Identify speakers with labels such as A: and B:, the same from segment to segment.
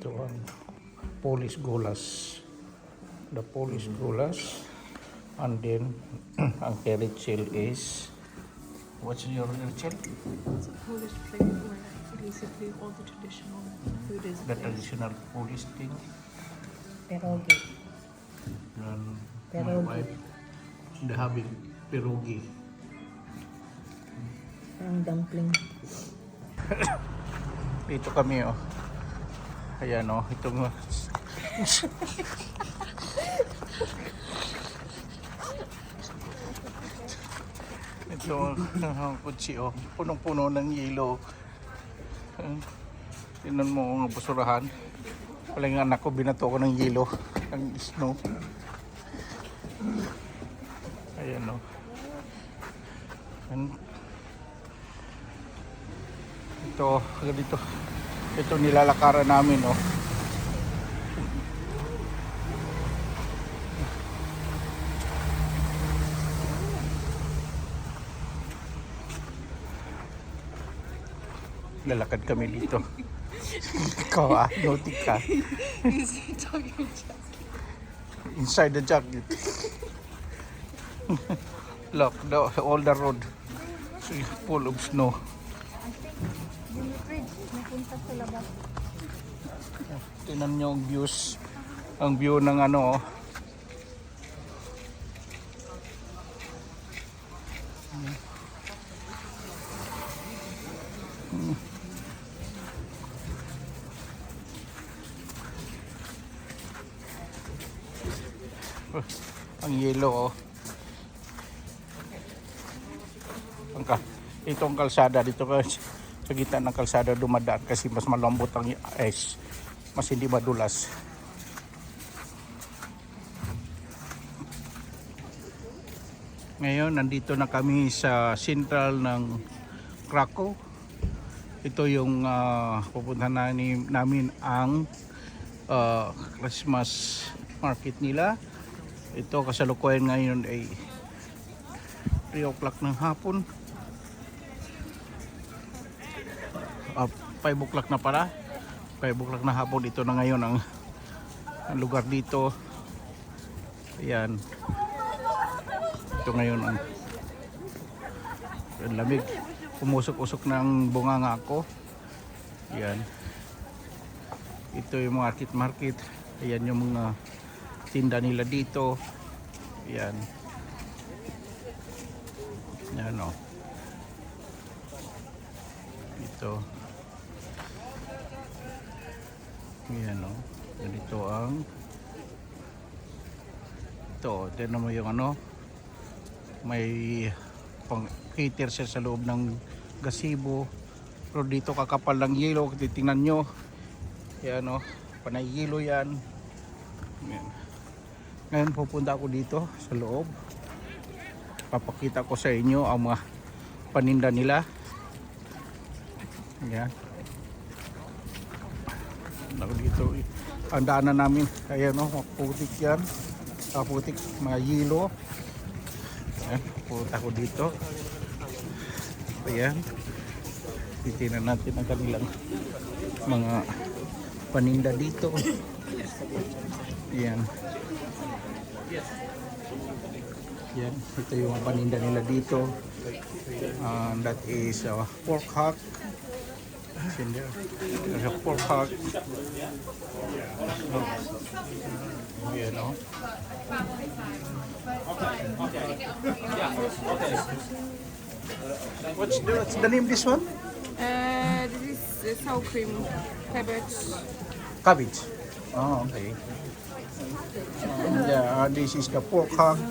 A: Ito ang Polish goulash. The Polish goulash. And then, ang Terechel is, what's your Terechel?
B: It's a Polish plate where basically all the traditional food is
A: The
B: placed.
A: traditional Polish thing.
C: Pierogi.
A: And my
C: Pierogi.
A: wife, they having pierogi.
C: Parang dumpling.
A: Dito kami oh. Ayan oh, itong ito ang kutsi oh, punong-puno ng yelo. Tingnan mo ang basurahan. Wala yung anak ko, binato ko ng yelo, ng snow. Ayan oh. Ito, ganito. Ito nilalakaran namin, oh. Lalakad kami dito. Ikaw naughty ka. Inside the jacket. Look, all the road full of snow. Tingnan nyo ang views. Ang view ng ano oh. Ang yelo oh. Itong kalsada dito sa gitna ng kalsada dumadaan kasi mas malambot ang ice, mas hindi madulas. Ngayon nandito na kami sa sentral ng Krakow. Ito yung pupuntahan namin ang Christmas market nila. Ito kasalukuyan ngayon ay 3 o'clock ng hapon. 5 o'clock na para. 5 o'clock na hapon. Ito na ngayon ang lugar dito. Ayan. Ito ngayon ang lamig. Umusok-usok ng bunganga ko. Ayan. Ito yung market. Ayan yung mga tinda nila dito. Ayan. Ayan o. Ito. Ayan o. Ganito ang ito. Tignan mo yung ano. May pang cater siya sa loob ng gazebo. Pero dito kakapal ng yelo. Titingnan nyo. Ayan o. Panay yelo yan. Ayan. Ngayon pupunta ako dito sa loob. Papakita ko sa inyo ang mga paninda nila. Ayan. Ako dito. Ang daanan namin. Ayan o, maputik yan. Maputik, mga yelo. Ayan, pupunta ako dito. Ayan. Titignan natin ang kanilang mga paninda dito. Ayan. Yan, ito yung paninda nila dito. That is pork hock. There's a pork hock. Yan o. What's the name this one?
B: This is sour cream, cabbage.
A: Cabbage. Oh, okay. Yeah, this is the pork hock.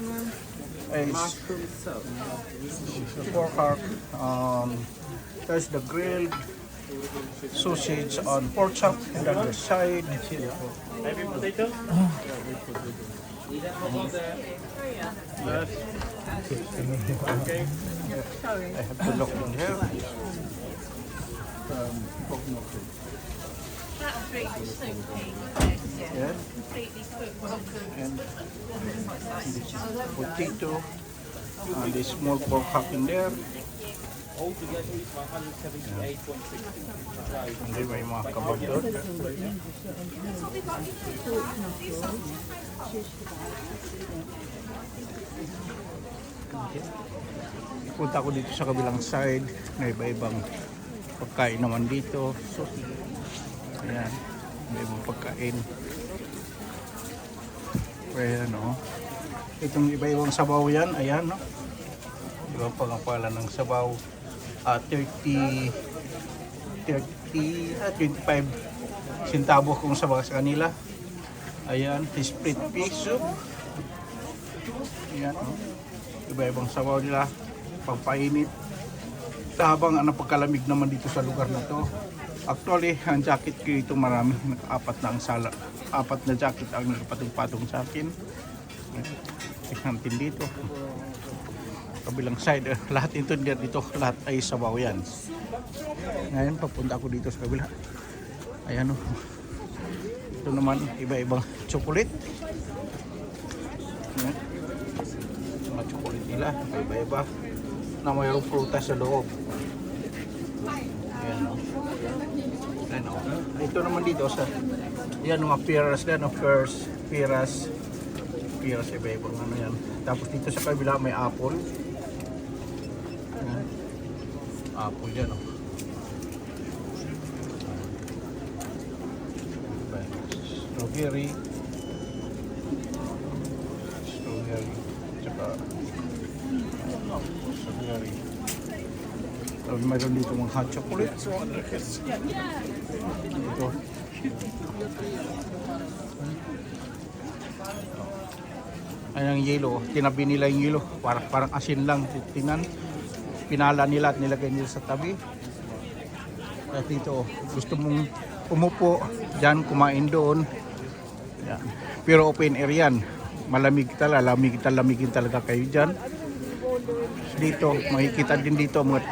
D: Mushroom soup.
A: Pork hock. There's the grilled sausage on pork chop and on the side.
D: Maybe potato? Okay.
A: I have to look in here. Pork knuckle. Yeah. And this potato, and this small pork hock in there.
D: Altogether is 178.60.
A: Hindi may mga kabag doon. Punta ko dito sa kabilang side. May iba-ibang pagkain naman dito. So, ayan. May ibang pagkain. Ayan o. Itong iba-ibang sabaw yan. Ayan no. Ibang pangapalan ng sabaw. 25 centavos kung sabaw sa kanila. Ayan. Split pea soup. Ayan no. Iba-ibang sabaw nila. Pagpainit. Habang ang pagkalamig naman dito sa lugar na to. Actually, ang jacket ko ito marami. Apat na ang sala. Apat na jacket ang nagpatong-patong sa akin. Tingnan natin dito. Kabilang side. Lahat ito dito. Lahat ay sabaw yan. Ngayon, papunta ako dito sa kabila. Ayan o. Ito naman, iba-ibang chocolate. Ayan. Mga chocolate nila. Iba-iba. Na mayroong prutas sa loob. Ayan o. Ayan o. Ito naman dito sa yan mga pears yan o. Pears iba-ibang ano yan. Tapos dito sa kabila may apple. Ayan. Apple yan o. Strawberry. Tsaka strawberry. Tapos mayroon dito mga hot chocolate. Ito. Ayan ang yelo. Tinabi nila yung yelo. Parang asin lang. Tingnan. Pinala nila at nilagay nila sa tabi. At dito, gusto mong umupo dyan, kumain doon. Yan. Pero open area yan. Malamig talaga. Lamigin talaga kayo dyan. Dito, makikita din dito mga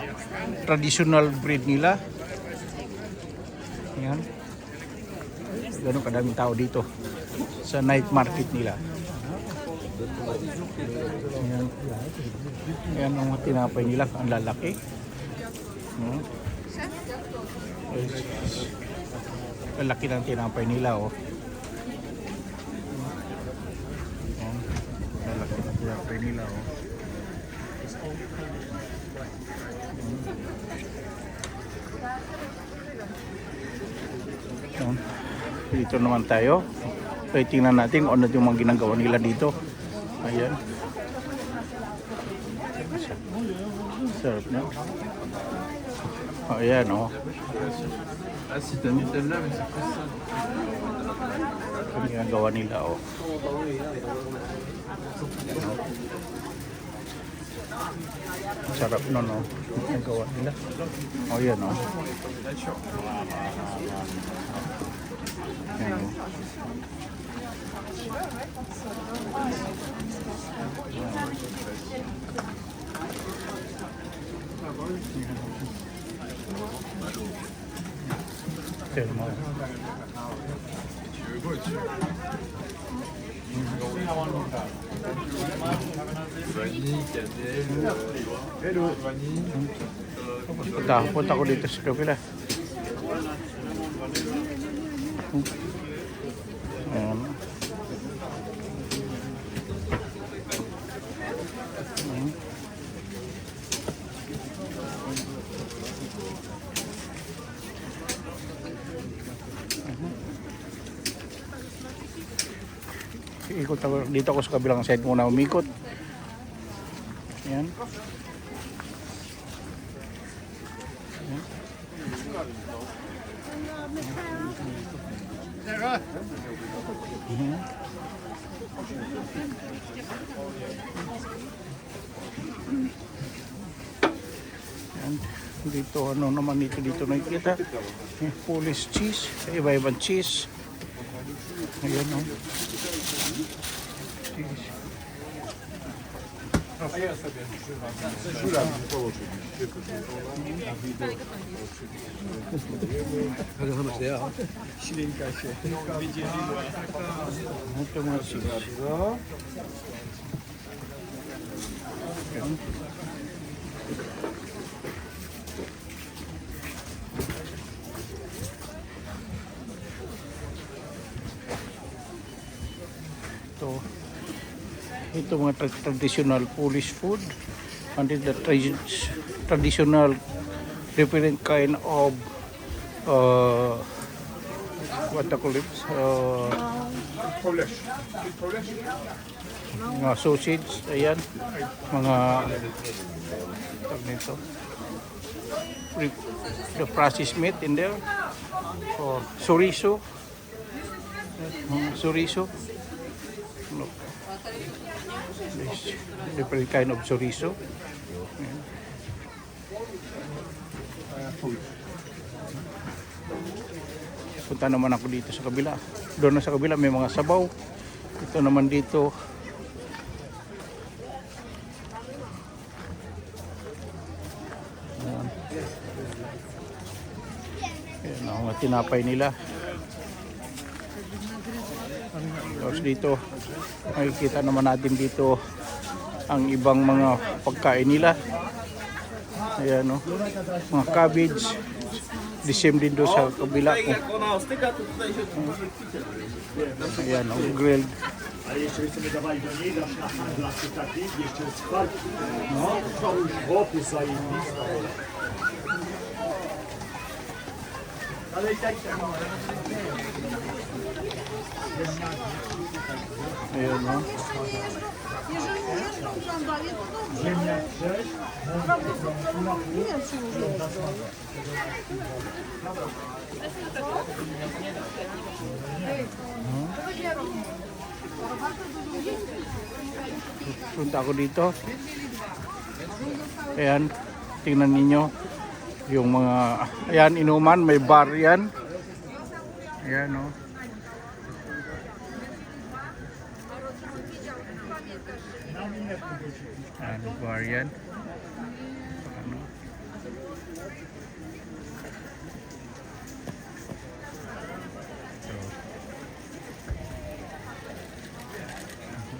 A: traditional breed nila. Yan. Ganun kadaming tao dito sa night market nila. Yan. Yan ang mga tinapay nila. Ang lalaki. Ang laki ng tinapay nila. Oh. Ang laki ng tinapay nila. Oh. Dito naman tayo. So, tingnan natin kung ano yung mga ginagawa nila dito. Ayan. Sarap na. Ayan o. Oh. Ang ginagawa nila o. Oh. Sarap no no. Ang gawa nila. O yan o. Yan o. Yan mo. Punta ko dito sa kabila. Ayan. Ikot ako dito ako sa kabilang side muna umikot. Ayan. Ayan. Ayan. Dito ano naman dito nakikita. Polish cheese, iba-ibang cheese. Ayan o. Ito mga cheese. Ito mga traditional Polish food. And then the traditional different kind of what the call it? Mga sausage, ayan. Mga tawag nito. The processed meat in there. Or chorizo. Chorizo. Look. This different kind of chorizo. Ayan. Punta naman ako dito sa kabila. Doon na sa kabila may mga sabaw. Ito naman dito. Ayan. Ayan ang mga tinapay nila. Tapos dito, makikita naman natin dito ang ibang mga pagkain nila. Ayan o, mga cabbage. The same din doon sa kabila ko. Ayan o, grilled.
D: A jeszcze chcemy dawali do niej, dasz na handlaszy taki, jeszcze spać. No, to już chłopy zajebista. Ale i tak
A: Ayan o.
D: ziemniak 6,
A: Punta ako dito. Ayan, tingnan ninyo yung mga, ayan, inuman, may bar yan. Ayan o. Ayan, bar yan. Ano? So,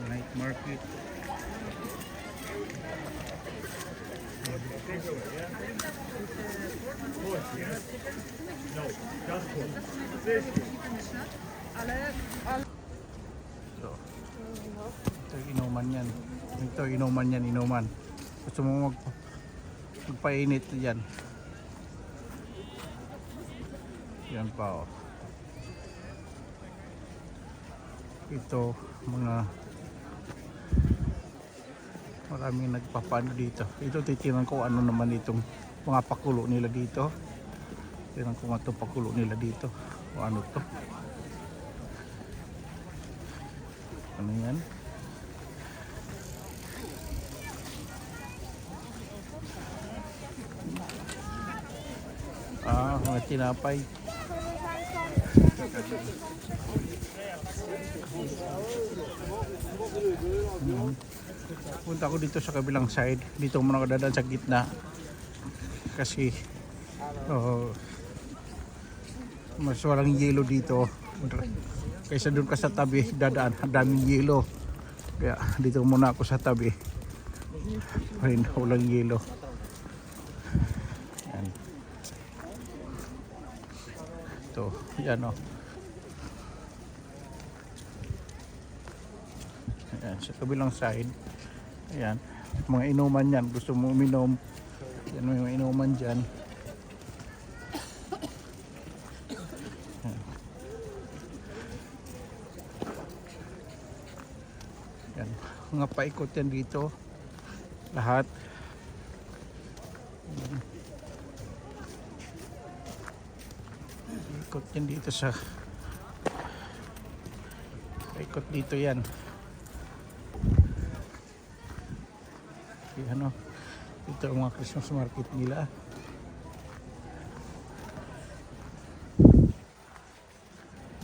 A: night market. So, ito inuman yan. Ito inuman yan, inuman. Gusto mo magpainit yan. Yan pa oh. Ito mga maraming nagpapano dito. Ito titingnan ko ano naman itong mga pakulo nila dito. Tingnan ko nga itong pakulo nila dito. O ano to? Ano yan? Ah, mga tinapay. Punta ako dito sa kabilang side. Dito muna ako dadaan sa gitna. Kasi mas walang yelo dito. Kaysa doon ka sa tabi, dadaan, ang daming yelo. Kaya dito muna ako sa tabi. Ayun, walang yelo. Yan. Ito, yan o. Ayan, sa kabilang side. Ayan, mga inuman yan. Gusto mo uminom. Yan may mga inuman dyan. Yan, mga paikot yan dito. Lahat. Yan. Paikot yan dito sa paikot dito yan. Ano, ito ang mga Christmas market nila.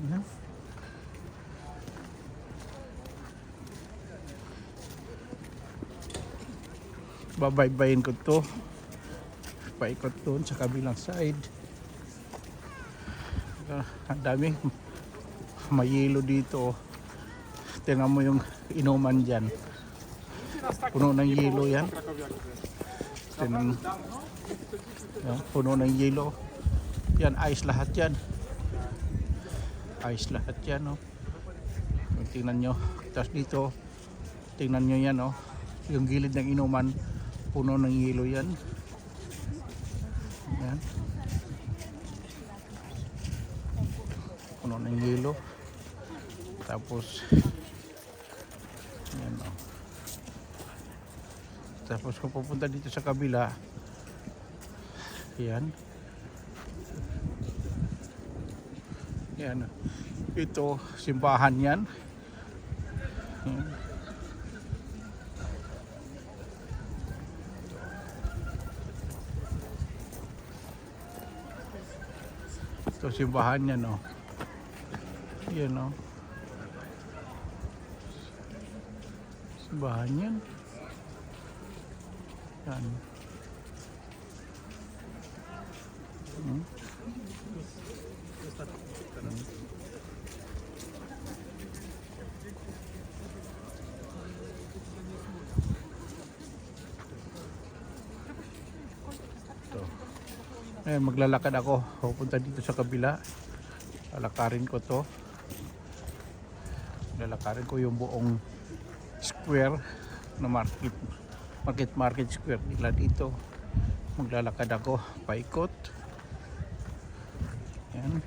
A: Ayan. Babaybayin ko to. Paikot doon sa kabilang side. Ang daming mayelo dito. Tingnan mo yung inuman dyan. Puno ng yelo yan. Yan, puno ng yelo. Yan, ice lahat yan. Ice lahat yan. Oh. Tingnan nyo. Tapos dito, Tingnan nyo yan, oh. Yung gilid ng inuman, puno ng yelo yan. Yan. Puno ng yelo. Tapos, yan, oh. Tapos kung pupunta dito sa kabila, yan. Yan. Ito, simbahan yan. Yan. Ito, simbahan yan, no. Yan, no. Simbahan yan. Yan. Ayan, maglalakad ako. Pupunta dito sa kabila. Lalakarin ko to. Lalakarin ko yung buong square na market square nila dito. Maglalakad ako paikot. Ayan.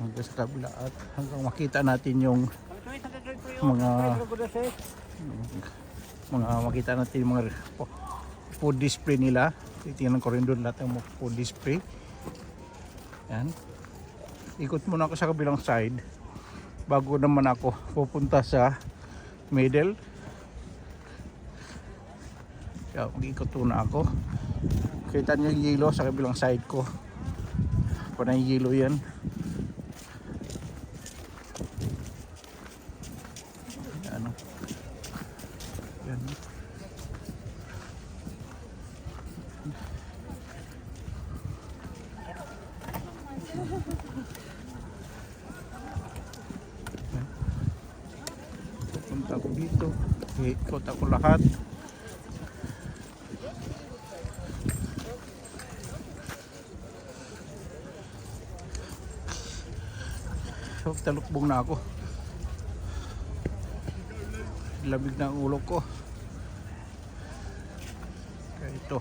A: Hanggang sa kabila at hanggang makita natin yung makita natin yung mga food display nila. Titingnan ko rin doon lahat ng food display. Yan. Ikot muna ako sa kabilang side bago naman ako pupunta sa middle. Kaya mag-ikot muna ako. Kita nyo yung yelo sa kabilang side ko. Panay yelo yan. Yan. Yan. Pupunta ako dito, ikot ako lahat. So, talukbong na ako. Lamig na ang ulo ko. Kaya ito,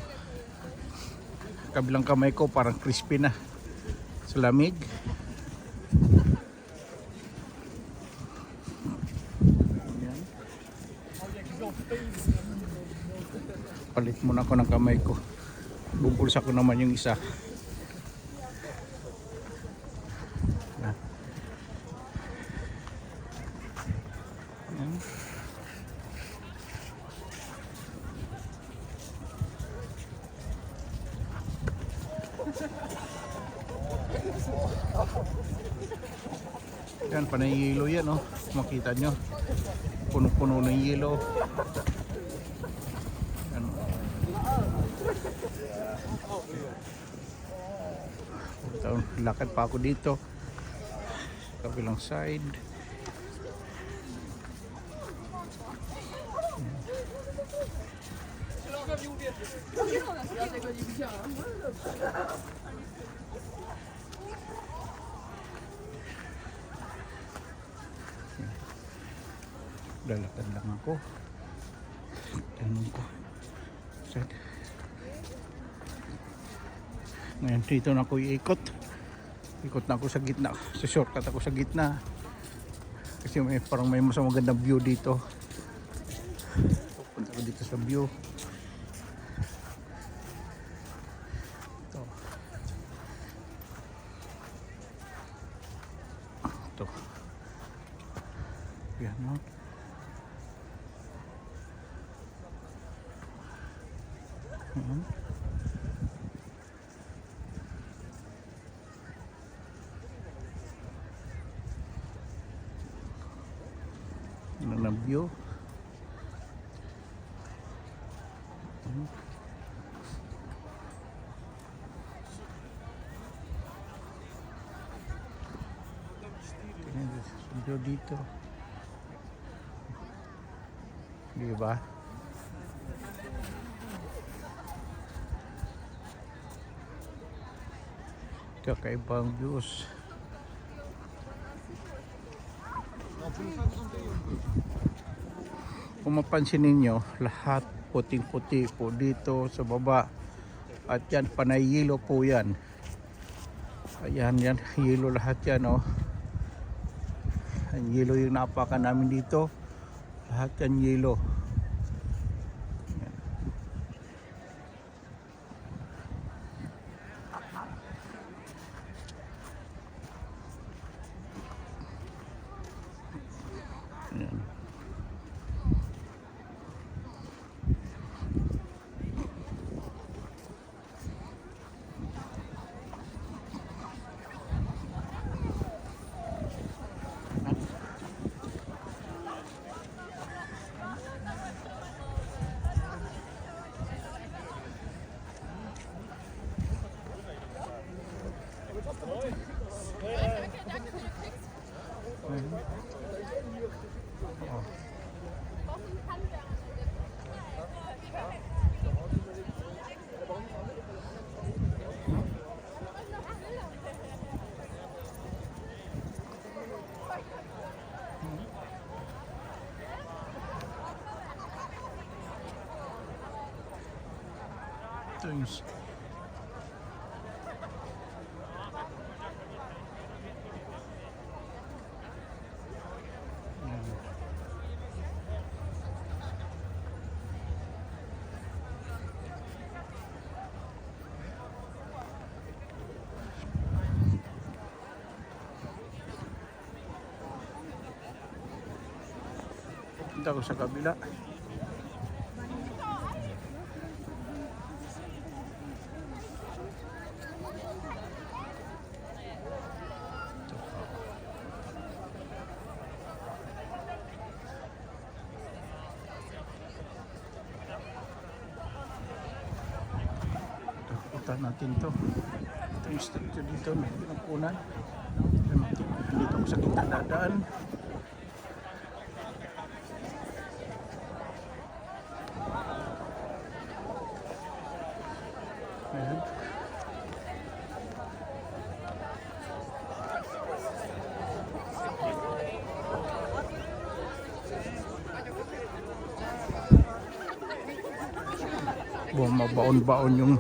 A: kabilang kamay ko parang crispy na sa lamig. Ayan. Palit muna ako ng kamay ko. Bubulsa ko naman yung isa. Ayan. Ayan. Yan, panay yelo yan, oh. Makita nyo, puno-puno ng yelo. Yan. Lakad pa ako dito kabilang side. Lalakad lang ako. Tanong ko. Ngayon dito na ako iikot. Ikot na ako sa gitna. Sa shortcut ako sa gitna. Kasi parang may mas magandang view dito. Pupunta ko dito sa view. Ito. Ito. Yan, no? Ano na view? View dito. Di ba? Kakaibang views. kung mapansin ninyo, lahat puting-puti po dito sa baba. At yan, panay yelo po yan. Ayan, yan, yelo lahat yan, oh. Ang yelo yung napakan namin dito. Lahat yan yelo. Ayan. Ayan. Ito yung punta ko sa kabila. Punta natin to. Ito yung structure dito na pinapunan. Dito ko sa kita dadaan. Ayan. Bumabaon-baon yung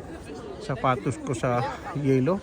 A: sapatos ko sa yelo.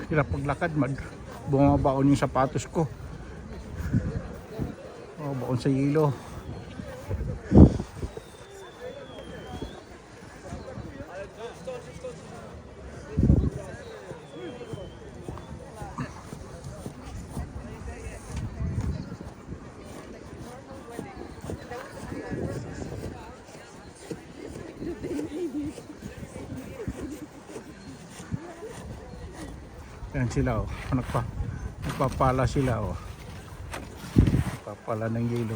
A: Hirap paglakad, bumabaon yung sapatos ko. Oh, baon sa yelo. Yan sila, oh. Nagpapala sila, oh. Nagpapala ng yelo.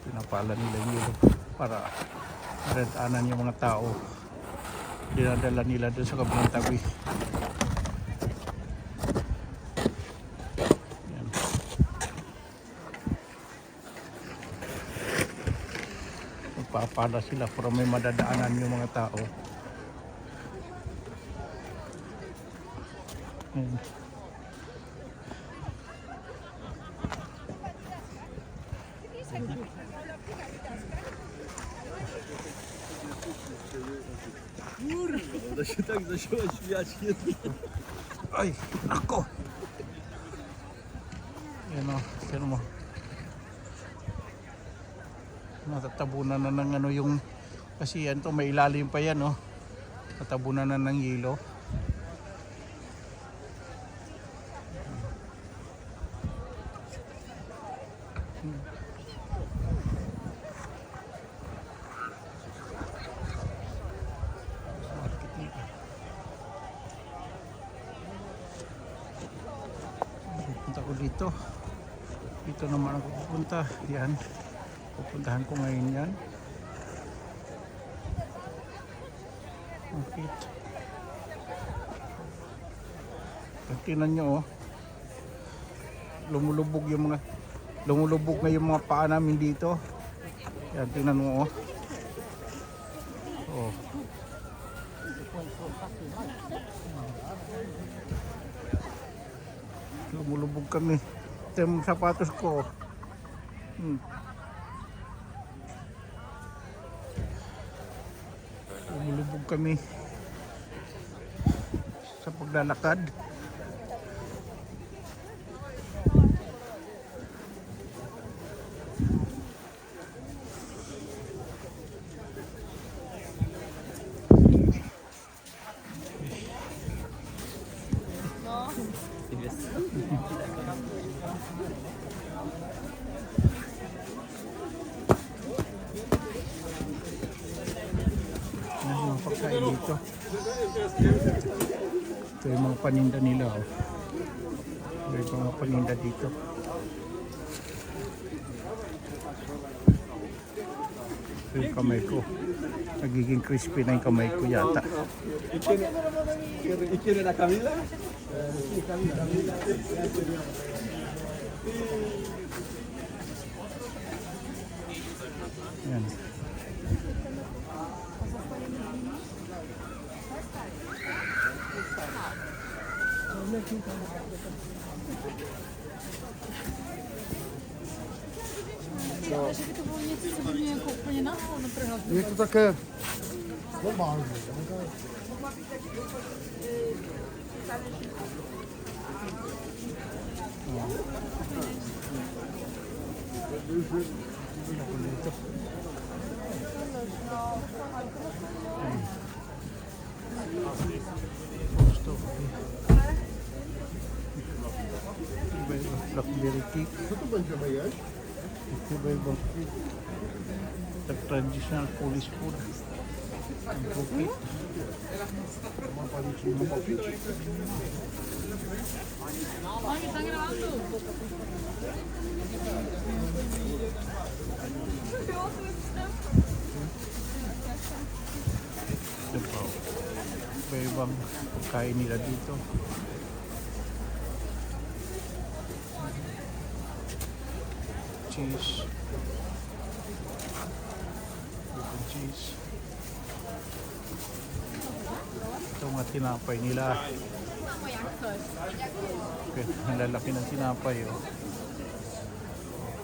A: Pinapala nila yung yelo para maradaanan yung mga tao. Dinadala nila doon sa kabilang tabi. Yan. Nagpapala sila para may madadaanan yung mga tao. Ayan. Ay, nako. Yan o, tignan mo. Natatabunan na ng ano yung, kasi yan to may ilalim pa yan, oh. Natabunan na ng yelo. dito. Dito naman ako pupunta. Yan. Pupuntahan ko ngayon yan. Okay. Tingnan nyo oh. Lumulubog na yung mga paa namin dito. Yan, tingnan mo oh. Oh. Lumulubog kami. Ito yung sapatos ko. Lumulubog kami sa paglalakad. Ano yung pagkain dito? Ito yung mga paninda nila oh. Ito yung mga paninda dito. Ito yung kamay ko. Nagiging crispy na yung kamay ko yata. Yan.
E: Je to také normální.
A: Blackberry cake.
E: Co to będziemy jeść?
A: Iba-ibang traditional Polish food. Ang cookie. Ito po. Iba-ibang pagkain nila dito. Cheese. Little cheese. Ito mga tinapay nila. Okay, ang lalaki ng tinapay oh.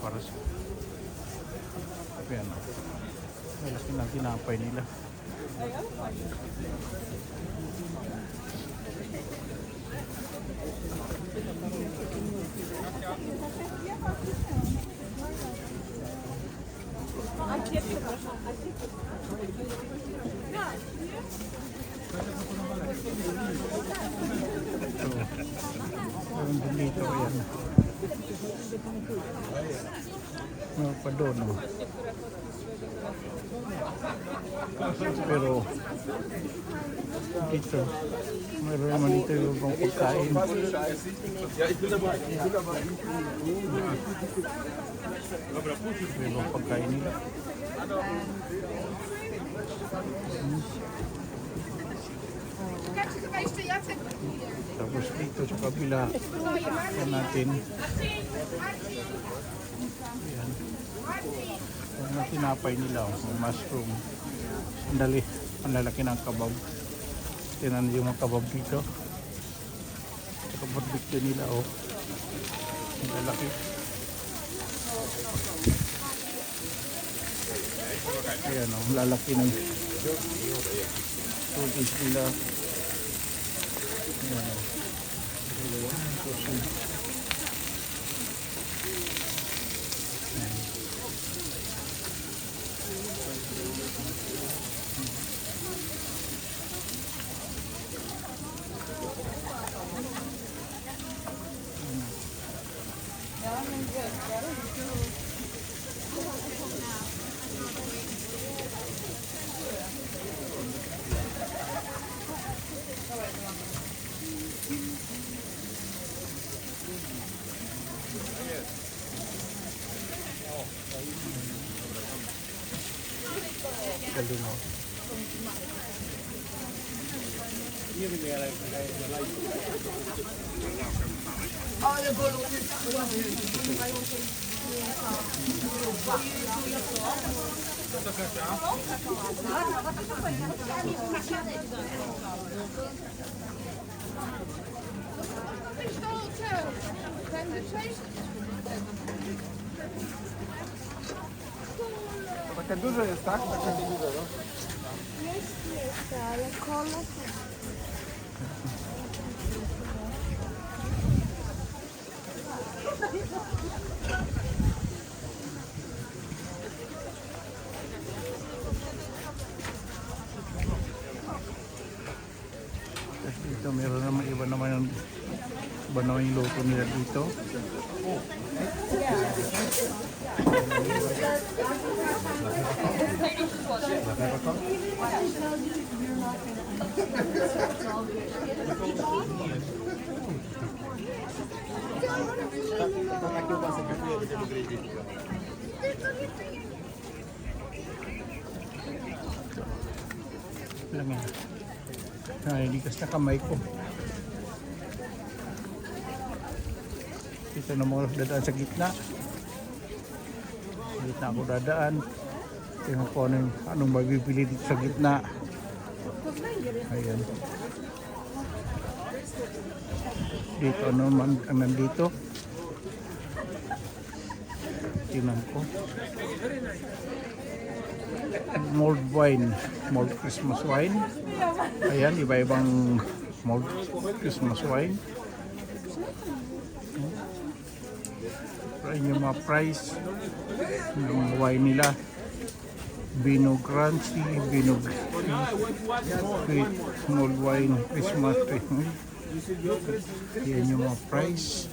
A: Para sa ayan oh. Lalaki ng tinapay nila. Meron din dito yan. Meron pa doon oh. Pero dito meron naman dito yung ibang pagkain. Ibang pagkain nila. Tapos dito sa kabila yan natin yan yung mga tinapay nila mushroom sandali ang lalaki ng kabab tinan yung mga kabab dito sa barbecue nila oh ang lalaki ayan oh lalaki ng tubig nila. Ayan o. Galing oh.
E: Takie duże jest, tak? Takie duże, no.
F: Jest, ale kola
A: Tapos dito meron naman iba naman yung luto nila dito. Lang yan. Naliligas na kamay ko. Dito na mga dadaan sa gitna. Sa gitna ako dadaan. Tingnan ko anong mabibili dito sa gitna. Ayan. Dito ano man ang nandito. Tingnan ko. Mulled wine, mulled Christmas wine. Ayan, iba-ibang mulled Christmas wine. Ayan yung mga price ng wine nila. Vino Crunchy, Vino Sweet, mulled wine, Christmas tree. Ayan yung mga price.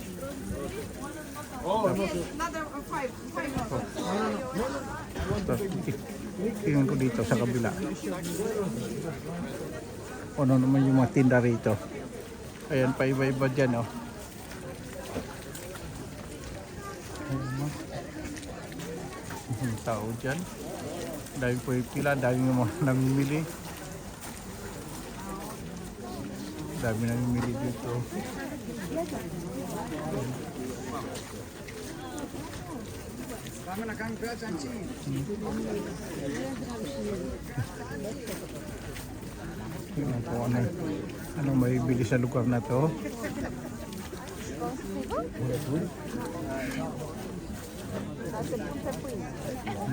A: Tingnan ko dito sa kabila. Ano naman yung mga tinda rito. Ayan, pa iba-iba dyan, oh. Ayan, oh. Ang tao dyan. Dahil po yung pila, dahil yung mga namimili. Dami namimili dito. Tingnan ko anong maibili sa lugar na to.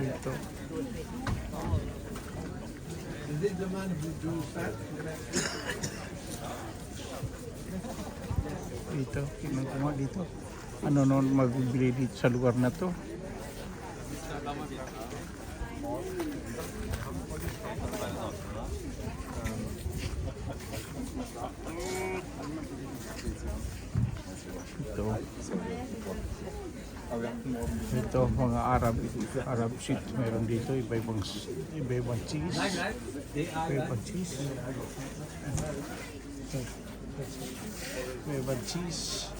A: Dito. Dito, tingnan ko nga dito. Ano nung magbibili dito sa lugar na to? Ito mga Arab seat meron dito, iba-ibang cheese. Iba-ibang cheese. Iba-ibang cheese.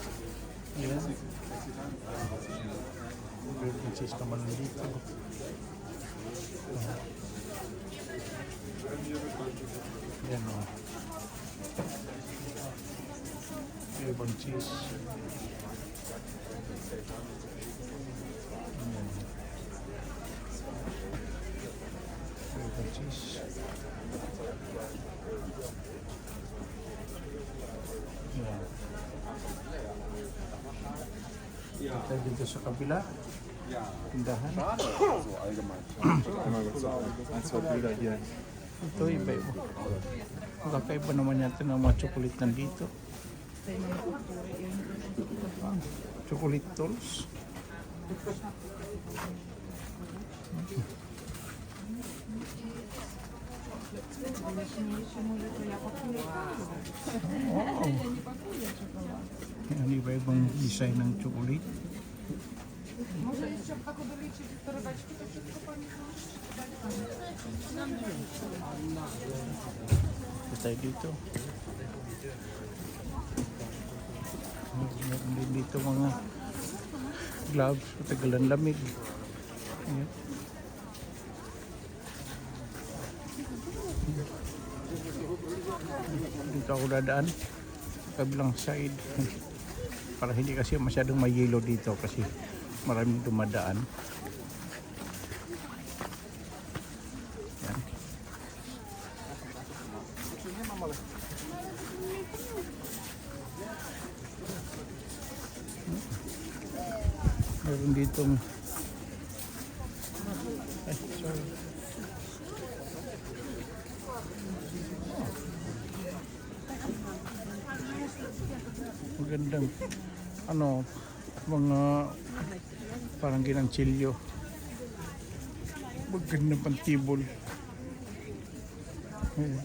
A: Ayan. Iba-ibang cheese naman dito. Ayan o. Iba-ibang cheese. Cheese. Kita dito sa kabila. Tindahan. Ito iba-iba. Kakaiba naman yata ng mga chocolate nandito. Chocolate dolls. Wow. Yan, iba-ibang design ng chocolate. Ito tayo dito. Meron din dito mga gloves, patagalan lamig. Ayan. Dito ako dadaan kabilang side para hindi kasi masyadong may yelo dito kasi maraming dumadaan. Yan. Meron ditong sorry. Magandang mga parang ginanchilyo. Magandang pantibol. Ayan.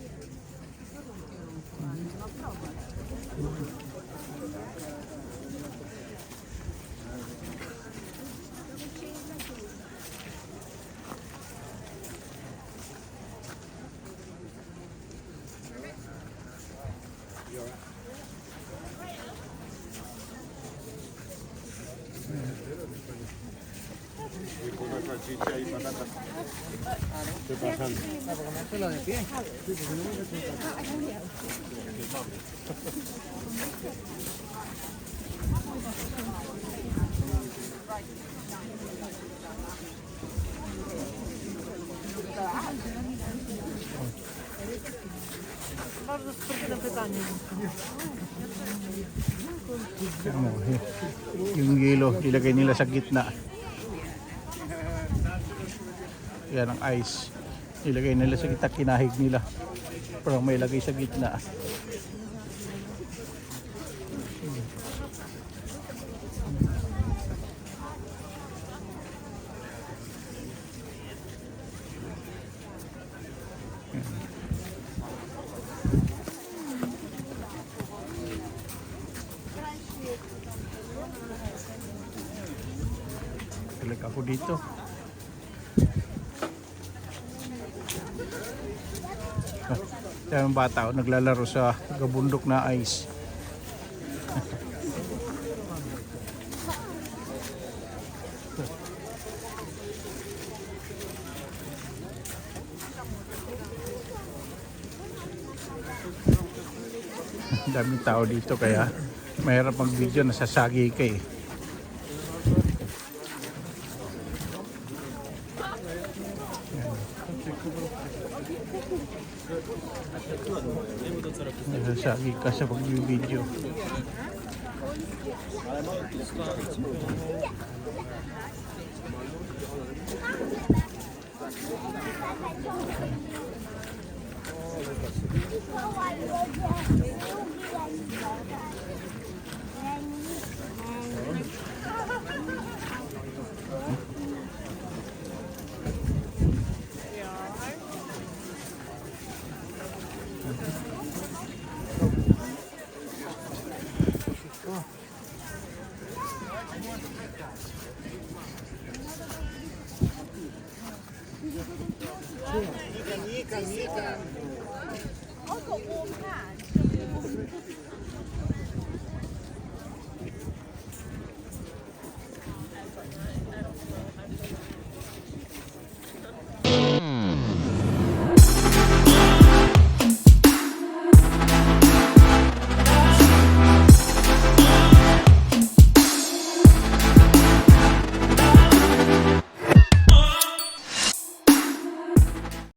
B: Bardzo sprytne pytanie.
A: Yung yelo ilagay nila sa gitna. Yan ang ice. Ilagay nila sa gitna, kinahig nila. Parang may lagay sa gitna. Balik ako dito. Yung bata naglalaro sa gabundok na ice. Daming tao dito kaya mahirap mag-video, nasasagi ka eh. Nasasagi ka sa pag-video.